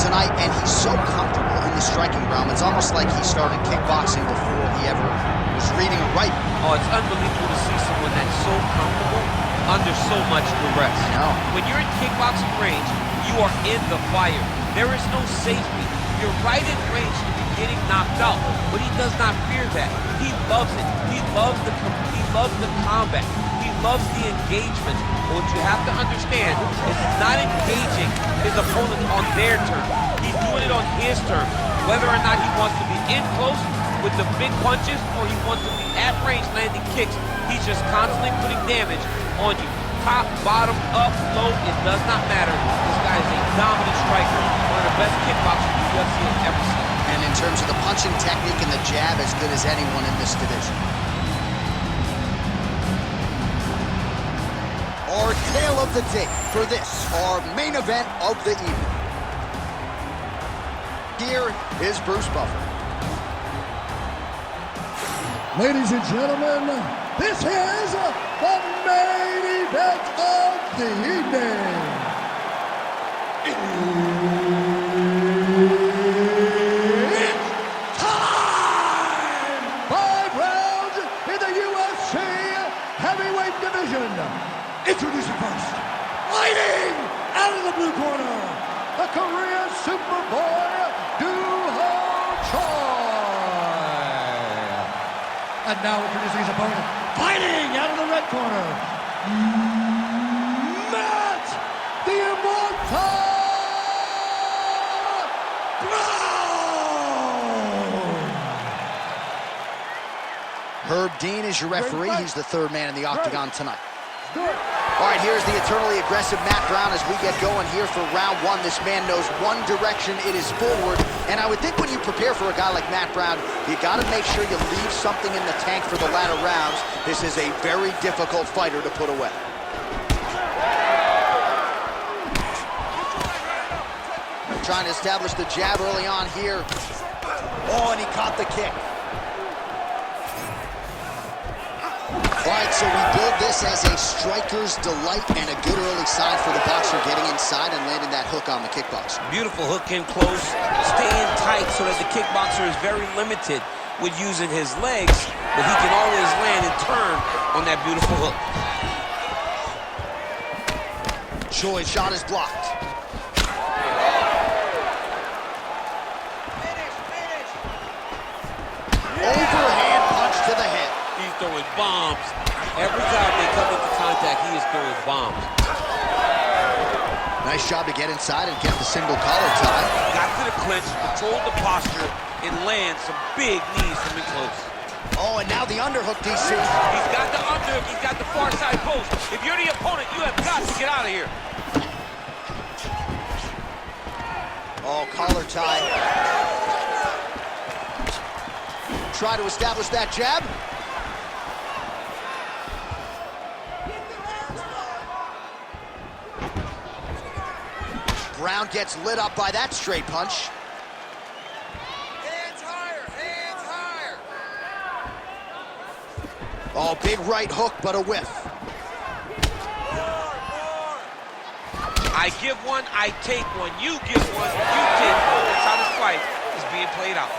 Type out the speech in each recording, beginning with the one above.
tonight, and he's so comfortable in the striking realm. It's almost like he started kickboxing before he ever was reading or writing. Oh, it's unbelievable to see someone that's so comfortable under so much duress. I know. When you're in kickboxing range, you are in the fire. There is no safety. You're right in range to be getting knocked out, but he does not fear that. He loves it. He loves the combat. He loves the engagement. But what you have to understand is he's not engaging his opponent on their terms. He's doing it on his terms. Whether or not he wants to be in close with the big punches or he wants to be at range landing kicks, he's just constantly putting damage on you. Top, bottom, up, low, it does not matter. This guy is a dominant striker, one of the best kickboxers the UFC has ever seen. And in terms of the punching technique and the jab, as good as anyone in this division. Our tale of the day for this, our main event of the evening. Here is Bruce Buffer. Ladies and gentlemen, this is the main event of the evening. It's time! 5 rounds in the UFC heavyweight division. Introducing first, fighting out of the blue corner, the Korean Superboy, And now introducing his opponent, fighting out of the red corner, Matt the Immortal Brown! Herb Dean is your referee. He's the third man in the octagon tonight. All right, here's the eternally aggressive Matt Brown as we get going here for round one. This man knows one direction, it is forward. And I would think when you prepare for a guy like Matt Brown, you got to make sure you leave something in the tank for the latter rounds. This is a very difficult fighter to put away. Trying to establish the jab early on here. Oh, and he caught the kick. All right, so we build this as a striker's delight and a good early sign for the boxer getting inside and landing that hook on the kickboxer. Beautiful hook in close, staying tight so that the kickboxer is very limited with using his legs, but he can always land and turn on that beautiful hook. Choi's shot is blocked. Overhand punch to the head. He's throwing bombs. Every time they come into contact, he is throwing bombs. Nice job to get inside and get the single collar tie. Got to the clinch, controlled the posture, and land some big knees from in close. Oh, and now the underhook, DC. He's got the underhook, he's got the far side post. If you're the opponent, you have got to get out of here. Oh, collar tie. Try to establish that jab. Brown gets lit up by that straight punch. Hands higher, hands higher. Oh, big right hook, but a whiff. I give one, I take one. You give one, you take one. That's how this fight is being played out.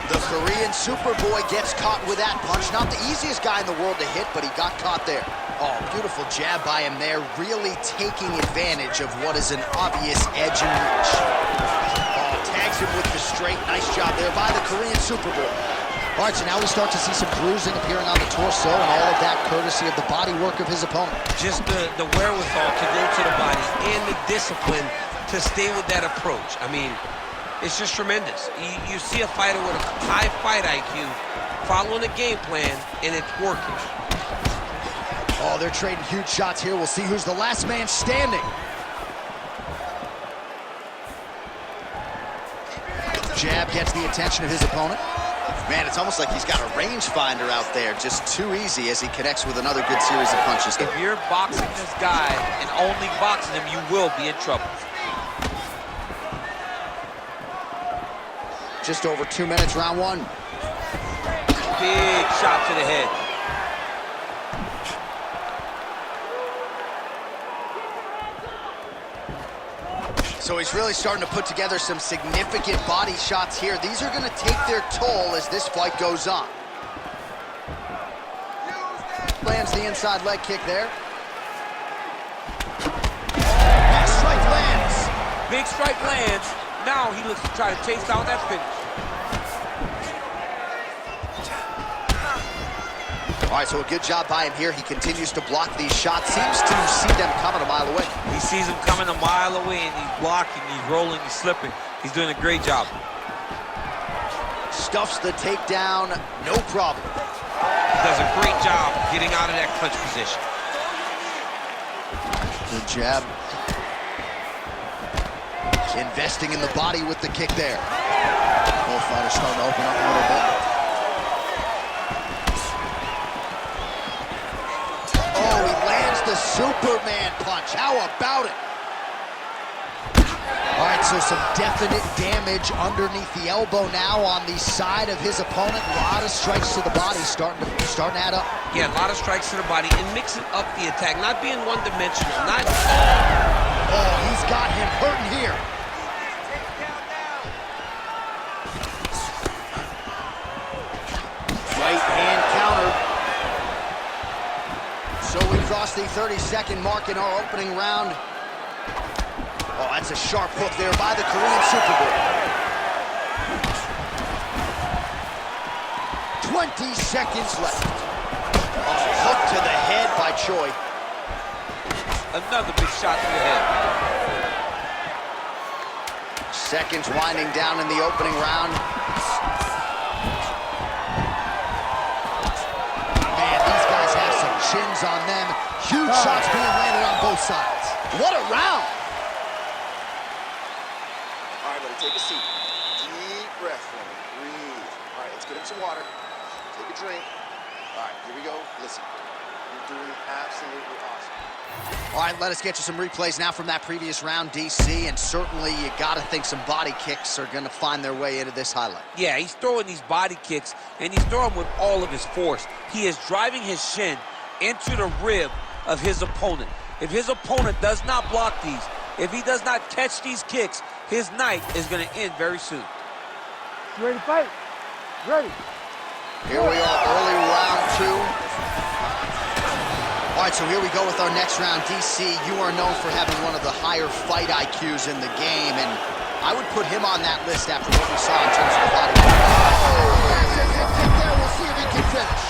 The Korean Superboy gets caught with that punch. Not the easiest guy in the world to hit, but he got caught there. Oh, beautiful jab by him there, really taking advantage of what is an obvious edge and reach. Oh, tags him with the straight. Nice job there by the Korean Superboy. All right, so now we start to see some bruising appearing on the torso, and all of that courtesy of the body work of his opponent. Just the wherewithal to go to the body and the discipline to stay with that approach. I mean, it's just tremendous. You see a fighter with a high fight IQ following a game plan, and it's working. Oh, they're trading huge shots here. We'll see who's the last man standing. Jab gets the attention of his opponent. Man, it's almost like he's got a rangefinder out there. Just too easy as he connects with another good series of punches. If you're boxing this guy and only boxing him, you will be in trouble. Just over 2 minutes, round one. Big shot to the head. So he's really starting to put together some significant body shots here. These are going to take their toll as this fight goes on. Lands the inside leg kick there. Big strike lands. Big strike lands. Now he looks to try to chase down that finish. All right, so a good job by him here. He continues to block these shots. Seems to see them coming a mile away. He sees them coming a mile away, and he's blocking, he's rolling, he's slipping. He's doing a great job. Stuffs the takedown, no problem. He does a great job getting out of that clinch position. Good jab. Investing in the body with the kick there. Both fighters starting to open up a little bit. Oh, he lands the Superman punch. How about it? All right, so some definite damage underneath the elbow now on the side of his opponent. A lot of strikes to the body starting to add up. Yeah, a lot of strikes to the body and mixing up the attack, not being one-dimensional. Oh, he's got him hurting here. Right hand counter. So we cross the 30-second mark in our opening round. Oh, that's a sharp hook there by the Korean Superboy. 20 seconds left. Oh, hook to the head by Choi. Another big shot to the head. Seconds winding down in the opening round. Man, these guys have some chins on them. Huge shots being landed on both sides. What a round! All right, buddy, take a seat. Deep breath for me. Breathe. All right, let's get him some water. Take a drink. All right, here we go. Listen, you're doing absolutely awesome. All right, let us get you some replays now from that previous round, DC, and certainly you got to think some body kicks are going to find their way into this highlight. Yeah, he's throwing these body kicks, and he's throwing with all of his force. He is driving his shin into the rib of his opponent. If his opponent does not block these, if he does not catch these kicks, his night is going to end very soon. You ready to fight? Ready. Here we are, early round two. All right, so here we go with our next round. DC, you are known for having one of the higher fight IQs in the game, and I would put him on that list after what we saw in terms of the body. We'll see if he can finish.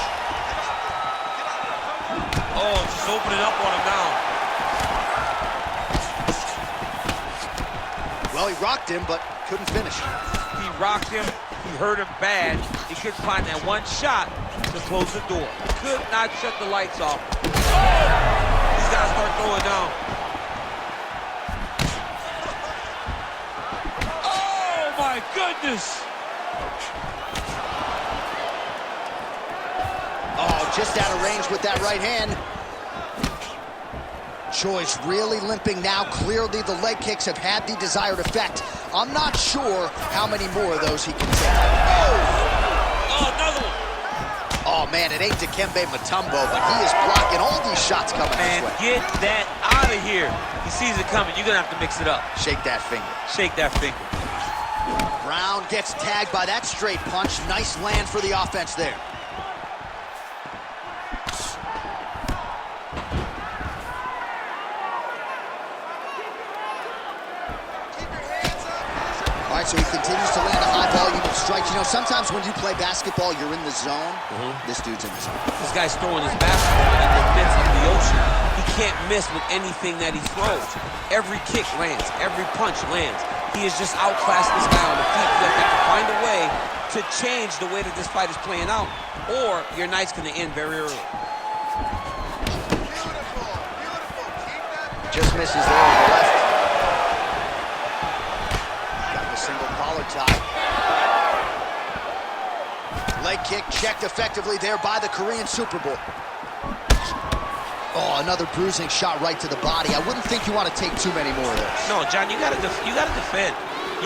Oh, just open it up on him now. Well, he rocked him, but couldn't finish. He rocked him. He hurt him bad. He couldn't find that one shot to close the door. Could not shut the lights off. Oh! He's got to start throwing down. Oh, my goodness. Oh, just out of range with that right hand. Choi's really limping now. Clearly, the leg kicks have had the desired effect. I'm not sure how many more of those he can take. Oh, another one. Oh, man, it ain't Dikembe Mutombo, but he is blocking all these shots coming Man, this way. get that out of here. He sees it coming. You're going to have to mix it up. Shake that finger. Shake that finger. Brown gets tagged by that straight punch. Nice land for the offense there. All right, so he continues to land a high volume of strikes. You know, sometimes when you play basketball, you're in the zone. This dude's in the zone. This guy's throwing his basketball in the midst of the ocean. He can't miss with anything that he throws. Every kick lands. Every punch lands. He is just outclassing this guy on the feet. You have to find a way to change the way that this fight is playing out, or your night's going to end very early. Just misses there with the left. Got the single collar tie. Leg kick checked effectively there by the Korean Superboy. Oh, another bruising shot right to the body. I wouldn't think you want to take too many more of those. No, John, you got to defend.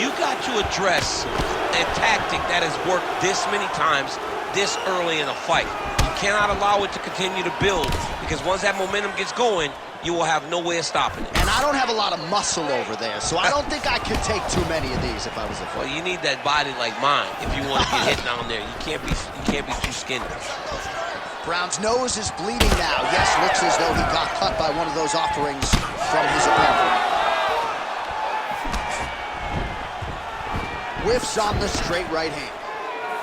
You got to address a tactic that has worked this many times this early in a fight. You cannot allow it to continue to build, because once that momentum gets going, you will have no way of stopping it. And I don't have a lot of muscle over there, so I don't think I could take too many of these if I was a fighter. Well, you need that body like mine if you want to get hit down there. You can't be too skinny. Brown's nose is bleeding now. Yes, looks as though he got cut by one of those offerings from his opponent. Whiffs on the straight right hand.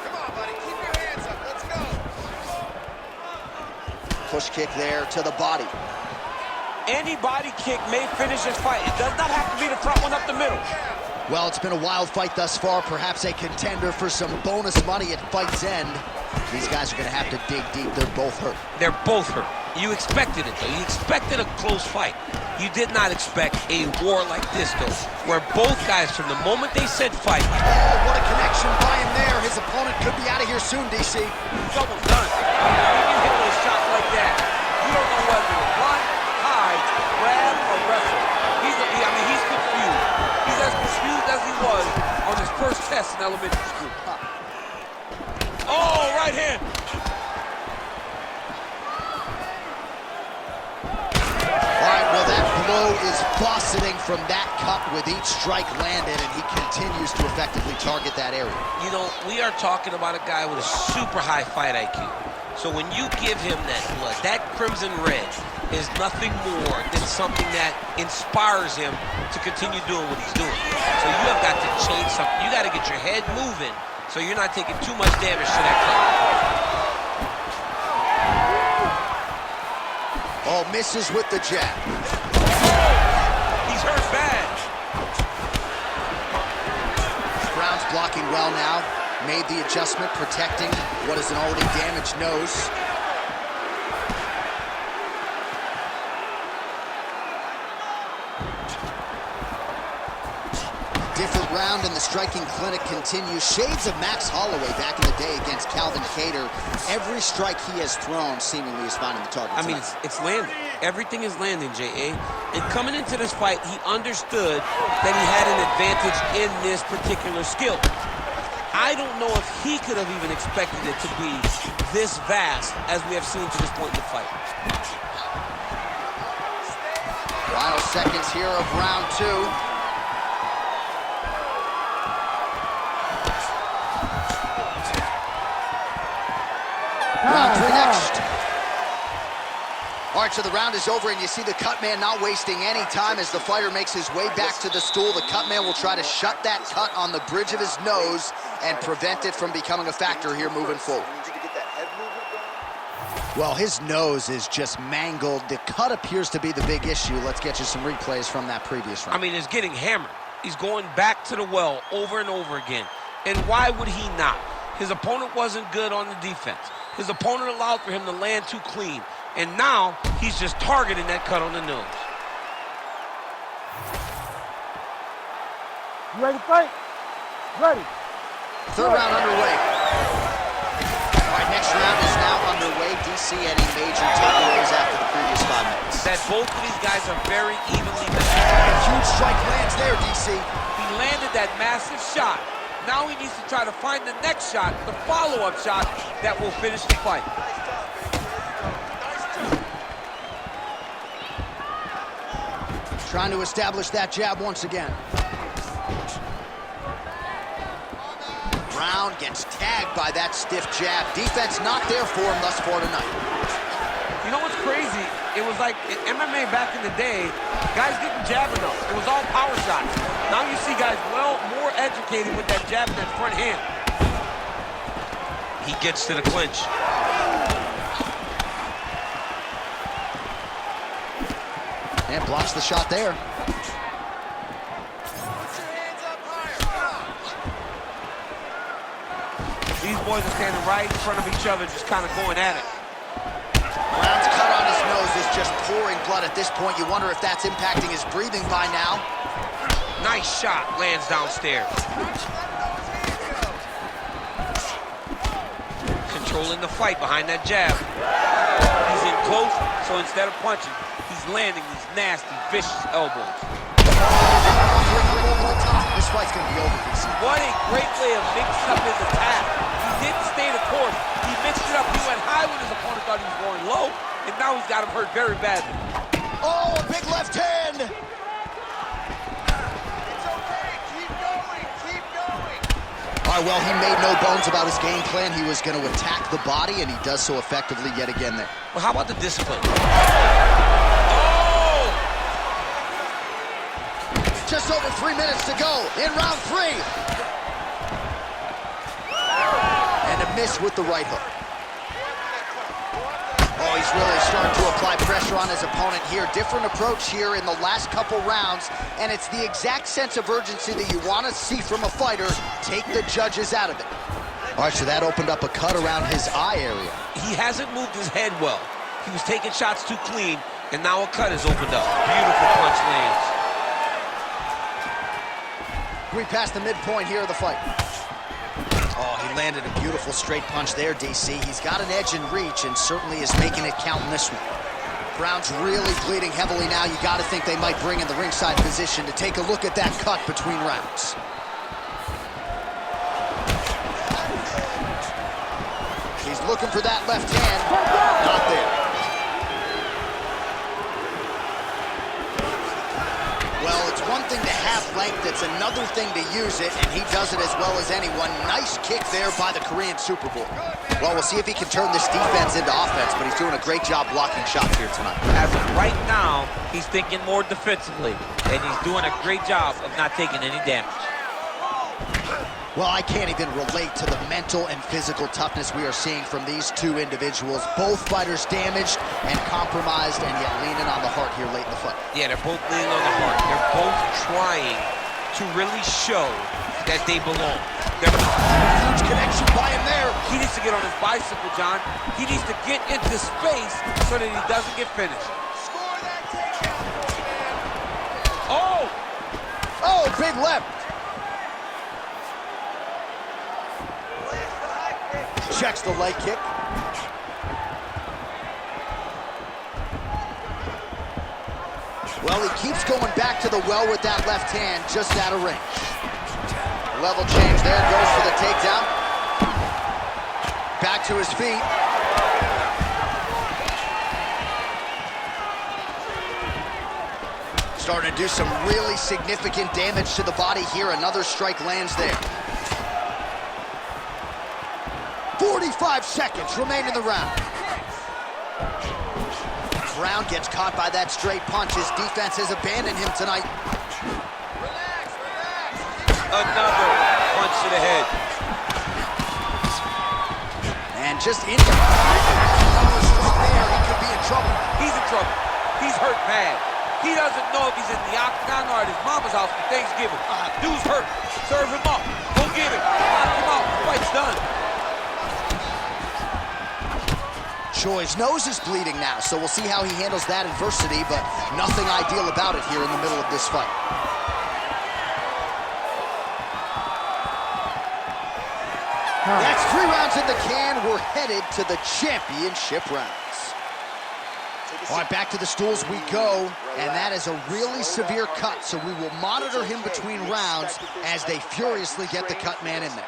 Come on, buddy. Keep your hands up. Let's go. Push kick there to the body. Any body kick may finish this fight. It does not have to be the front one up the middle. Well, it's been a wild fight thus far. Perhaps a contender for some bonus money at fight's end. These guys are going to have to dig deep. They're both hurt. They're both hurt. You expected it, though. You expected a close fight. You did not expect a war like this, though, where both guys, from the moment they said fight... Oh, what a connection by him there. His opponent could be out of here soon, DC. He's almost done. You can hit with a shot like that. You don't know whether to run, hide, grab, or wrestle. He's confused. He's as confused as he was on his first test in elementary school. Oh, right hand. All right, well, that blow is buffeting from that cut with each strike landed, and he continues to effectively target that area. You know, we are talking about a guy with a super high fight IQ. So when you give him that blood, that crimson red is nothing more than something that inspires him to continue doing what he's doing. So you have got to change something. You got to get your head moving so you're not taking too much damage to that cut. Oh, misses with the jab. He's hurt bad. Brown's blocking well now. Made the adjustment, protecting what is an already damaged nose. Different round and the striking clinic continues. Shades of Max Holloway back in the day against Calvin Kattar. Every strike he has thrown seemingly is finding the target. I mean, it's landing. Everything is landing, J.A. And coming into this fight, he understood that he had an advantage in this particular skill. I don't know if he could have even expected it to be this vast as we have seen to this point in the fight. Final seconds here of round two. Round three next. All right, so the round is over, and you see the cut man not wasting any time as the fighter makes his way back to the stool. The cut man will try to shut that cut on the bridge of his nose and prevent it from becoming a factor here moving forward. Well, his nose is just mangled. The cut appears to be the big issue. Let's get you some replays from that previous round. I mean, it's getting hammered. He's going back to the well over and over again. And why would he not? His opponent wasn't good on the defense. His opponent allowed for him to land too clean. And now, he's just targeting that cut on the nose. You ready to fight? Ready. Third round underway. All right, next round is now underway. DC, any major takeaways after the previous 5 minutes? That both of these guys are very evenly matched. Huge strike lands there, DC. He landed that massive shot. Now he needs to try to find the next shot, the follow-up shot that will finish the fight. Trying to establish that jab once again. Brown gets tagged by that stiff jab. Defense not there for him thus far tonight. You know what's crazy? It was like in MMA back in the day, guys didn't jab enough. It was all power shots. Now you see guys more educated with that jab and that front hand. He gets to the clinch. And blocks the shot there. These boys are standing right in front of each other, just kind of going at it. Brown's cut on his nose is just pouring blood at this point. You wonder if that's impacting his breathing by now. Nice shot, lands downstairs. Controlling the fight behind that jab. He's in close, so instead of punching, he's landing these nasty, vicious elbows. This fight's gonna be over, DC. What a great way of mixing up his attack. He didn't stay the course. He mixed it up. He went high when his opponent thought he was going low, and now he's got him hurt very badly. Oh, right, well, he made no bones about his game plan. He was going to attack the body, and he does so effectively yet again there. Well, how about the discipline? Just over 3 minutes to go in round 3. And a miss with the right hook. Oh, he's really starting to apply pressure on his opponent here. Different approach here in the last couple rounds, and it's the exact sense of urgency that you want to see from a fighter. Take the judges out of it. All right, so that opened up a cut around his eye area. He hasn't moved his head well. He was taking shots too clean, and now a cut has opened up. Beautiful punch lands. We passed the midpoint here of the fight. Oh, he landed a beautiful straight punch there, DC. He's got an edge in reach and certainly is making it count in this one. Brown's really bleeding heavily now. You got to think they might bring in the ringside position to take a look at that cut between rounds. He's looking for that left hand. Not there. Well, it's one thing to have length, it's another thing to use it, and he does it as well as anyone. Nice kick there by the Korean Superboy. Well, we'll see if he can turn this defense into offense, but he's doing a great job blocking shots here tonight. As of right now, he's thinking more defensively, and he's doing a great job of not taking any damage. Well, I can't even relate to the mental and physical toughness we are seeing from these two individuals. Both fighters damaged and compromised, and yet leaning on the heart here late in the fight. Yeah, they're both leaning on the heart. They're both trying to really show that they belong. Huge connection by him there. He needs to get on his bicycle, John. He needs to get into space so that he doesn't get finished. Oh! Oh, big left. Checks the leg kick. Well, he keeps going back to the well with that left hand, just out of range. Level change there, goes for the takedown. Back to his feet. Starting to do some really significant damage to the body here. Another strike lands there. 45 seconds remain in the round. Brown gets caught by that straight punch. His defense has abandoned him tonight. Another punch to the head. And just in another strike there, he could be in trouble. He's in trouble. He's hurt bad. He doesn't know if he's in the octagon or at his mama's house for Thanksgiving. Dude's hurt. Serve him up. Go get him. Knock him out. The fight's done. Choi's nose is bleeding now, so we'll see how he handles that adversity, but nothing ideal about it here in the middle of this fight. That's 3 rounds in the can. We're headed to the championship rounds. All right, back to the stools we go, and that is a really severe cut, so we will monitor him between rounds as they furiously get the cut man in there.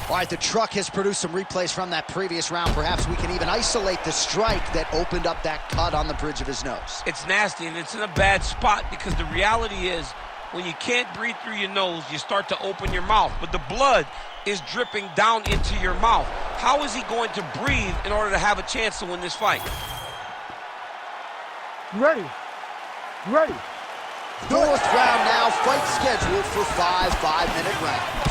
All right, the truck has produced some replays from that previous round. Perhaps we can even isolate the strike that opened up that cut on the bridge of his nose. It's nasty, and it's in a bad spot because the reality is when you can't breathe through your nose, you start to open your mouth, but the blood is dripping down into your mouth. How is he going to breathe in order to have a chance to win this fight? Ready. Ready. 4th round now, fight scheduled for 5 5-minute rounds.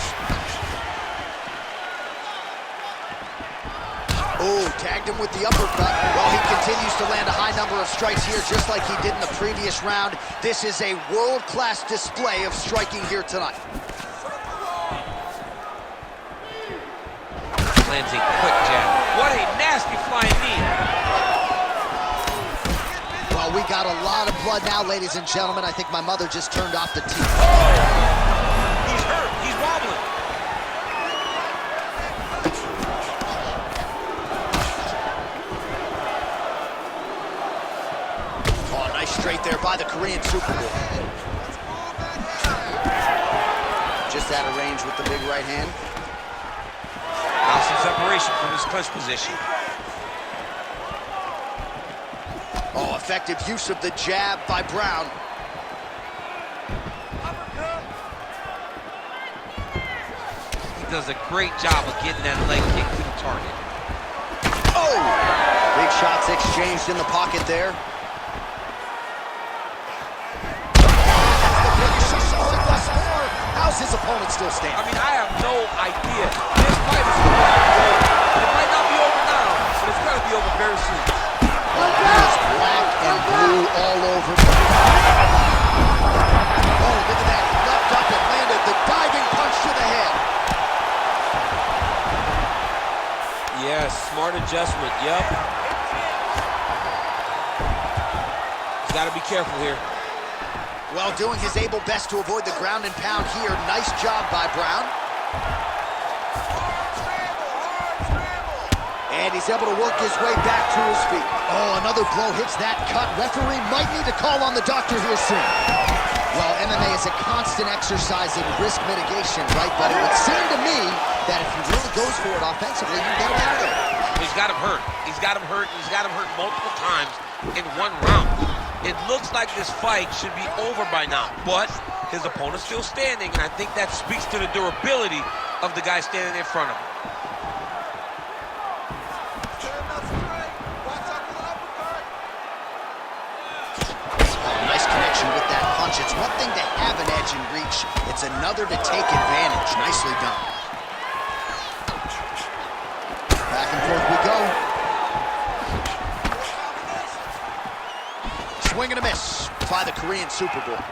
Oh, tagged him with the uppercut. Well, he continues to land a high number of strikes here, just like he did in the previous round. This is a world-class display of striking here tonight. Lands a quick jab. What a nasty flying knee. Well, we got a lot of blood now, ladies and gentlemen. I think my mother just turned off the TV. He's hurt. He's wobbling. Straight there by the Korean Superboy. Just out of range with the big right hand. Now some separation from his clinch position. Oh, effective use of the jab by Brown. does a great job of getting that leg kick to the target. Oh! Big shots exchanged in the pocket there. How's his opponent still standing? I mean, I have no idea. This fight is going to be over. It might not be over now, but it's going to be over very soon. He is black and blue all over. Oh, look at that. He leapt up and landed the diving punch to the head. Yes, smart adjustment. Yep. He's got to be careful here. Well, doing his able best to avoid the ground and pound here. Nice job by Brown. And he's able to work his way back to his feet. Oh, another blow hits that cut. Referee might need to call on the doctor here soon. Well, MMA is a constant exercise in risk mitigation, right? But it would seem to me that if he really goes for it offensively, you can get him out of there. He's got him hurt. He's got him hurt. He's got him hurt multiple times in one round. It looks like this fight should be over by now, but his opponent's still standing, and I think that speaks to the durability of the guy standing in front of him. Nice connection with that punch. It's one thing to have an edge and reach. It's another to take advantage. Nicely done. Back and forth we go. Swing and a miss by the Korean Super Bowl. All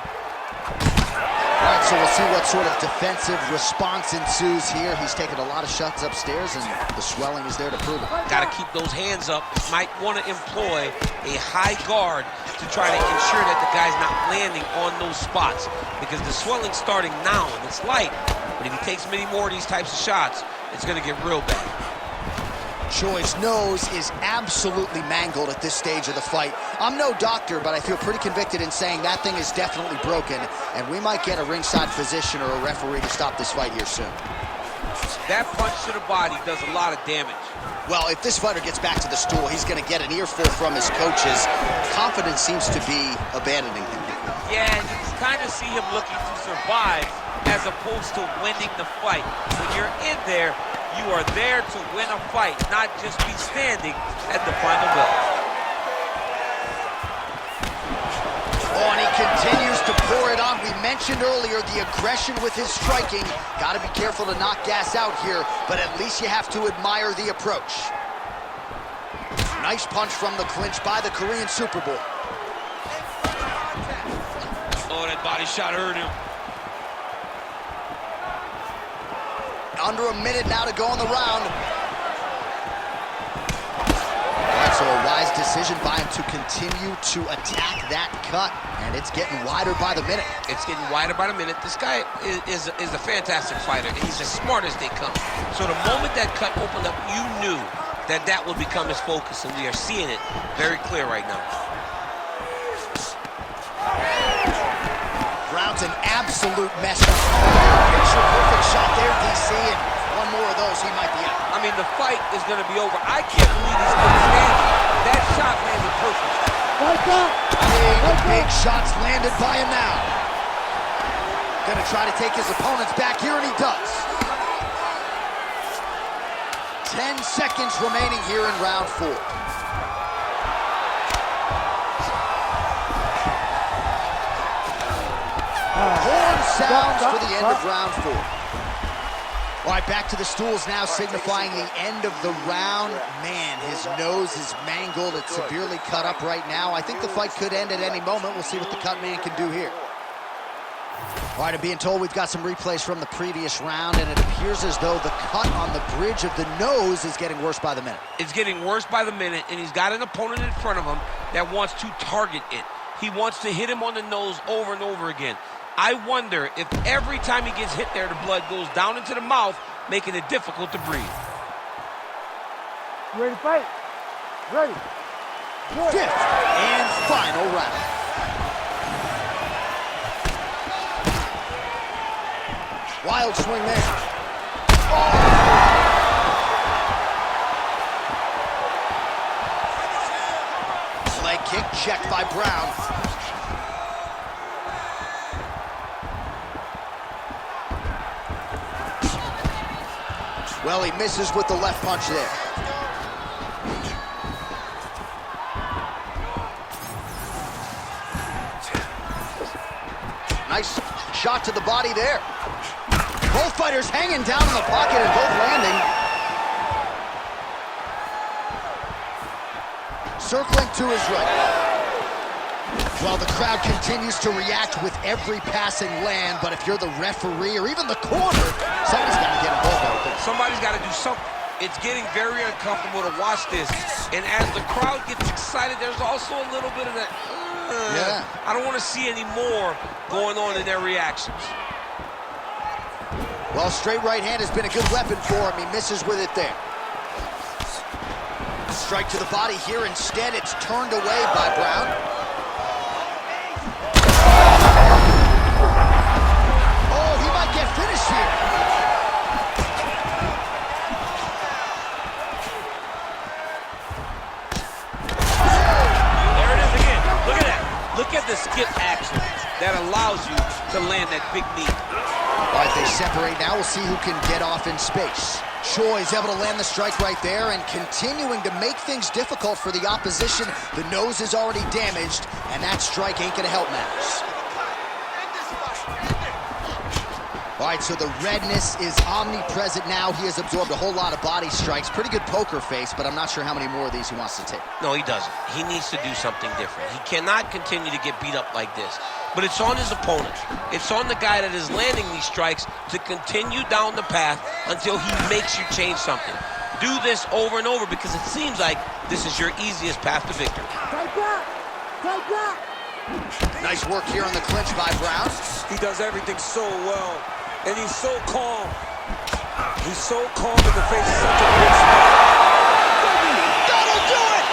right, so we'll see what sort of defensive response ensues here. He's taken a lot of shots upstairs, and the swelling is there to prove it. Got to keep those hands up. Might want to employ a high guard to try to ensure that the guy's not landing on those spots, because the swelling's starting now, and it's light. But if he takes many more of these types of shots, it's going to get real bad. Choi's nose is absolutely mangled at this stage of the fight. I'm no doctor, but I feel pretty convicted in saying that thing is definitely broken, and we might get a ringside physician or a referee to stop this fight here soon. That punch to the body does a lot of damage. Well, if this fighter gets back to the stool, he's going to get an earful from his coaches. Confidence seems to be abandoning him. Yeah, you can kind of see him looking to survive as opposed to winning the fight. When you're in there, you are there to win a fight, not just be standing at the final bell. Oh, and he continues to pour it on. We mentioned earlier the aggression with his striking. Got to be careful to knock gas out here, but at least you have to admire the approach. Nice punch from the clinch by the Korean Super Bowl. Oh, that body shot hurt him. Under a minute now to go in the round. All right, so a wise decision by him to continue to attack that cut, and it's getting wider by the minute. It's getting wider by the minute. This guy is a fantastic fighter, and he's as smart as they come. So the moment that cut opened up, you knew that that would become his focus, and we are seeing it very clear right now. Brown's an absolute mess. Picture perfect shot there, DC, and one more of those, he might be out. I mean, the fight is going to be over. I can't believe he's still standing. That shot landed perfect. Big shots landed by him now. Gonna try to take his opponents back here, and he does. 10 seconds remaining here in round 4. Horn sounds for the end of round 4. All right, back to the stools now, signifying the end of the round. Man, his nose is mangled. It's severely cut up right now. I think the fight could end at any moment. We'll see what the cut man can do here. All right, I'm being told we've got some replays from the previous round, and it appears as though the cut on the bridge of the nose is getting worse by the minute. It's getting worse by the minute, and he's got an opponent in front of him that wants to target it. He wants to hit him on the nose over and over again. I wonder if every time he gets hit there, the blood goes down into the mouth, making it difficult to breathe. You ready to fight? Ready. Good. 5th and final round. Wild swing there. Oh! Leg kick checked by Brown. Well, he misses with the left punch there. Nice shot to the body there. Both fighters hanging down in the pocket and both landing. Circling to his right. Well, the crowd continues to react with every passing land, but if you're the referee or even the corner, somebody's got to get involved. Somebody's got to do something. It's getting very uncomfortable to watch this. And as the crowd gets excited, there's also a little bit of that, I don't want to see any more going on in their reactions. Well, straight right hand has been a good weapon for him. He misses with it there. Strike to the body here. Instead, it's turned away by Brown. Oh, he might get finished here. There it is again. Look at that. Look at the skip action that allows you to land that big knee. All right, they separate now. We'll see who can get off in space. Choi's able to land the strike right there and continuing to make things difficult for the opposition. The nose is already damaged, and that strike ain't gonna help matters. All right, so the redness is omnipresent now. He has absorbed a whole lot of body strikes. Pretty good poker face, but I'm not sure how many more of these he wants to take. No, he doesn't. He needs to do something different. He cannot continue to get beat up like this. But it's on his opponent. It's on the guy that is landing these strikes to continue down the path until he makes you change something. Do this over and over because it seems like this is your easiest path to victory. Nice work here on the clinch by Brown. He does everything so well, and he's so calm. He's so calm in the face of such a big spot. That'll do it!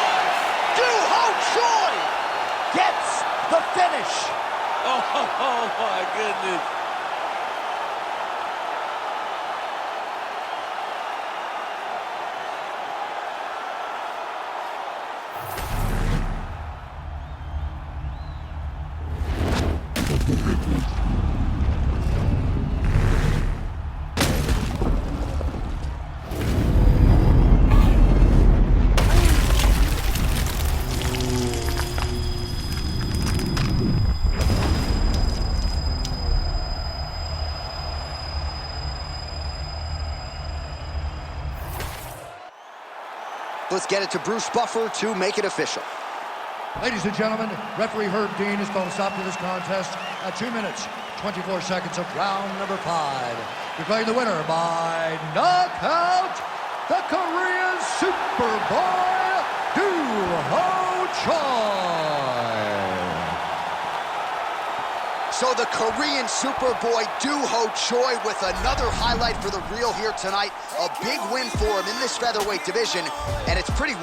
Ho Choi gets the finish. Oh my goodness. Let's get it to Bruce Buffer to make it official. Ladies and gentlemen, referee Herb Dean has called a stop to this contest at 2 minutes, 24 seconds of round number 5. Declaring the winner by knockout, the Korean Superboy, Ho Choi. So the Korean Superboy Ho Choi with another highlight for the reel here tonight. A big win for him in this featherweight division, and it's pretty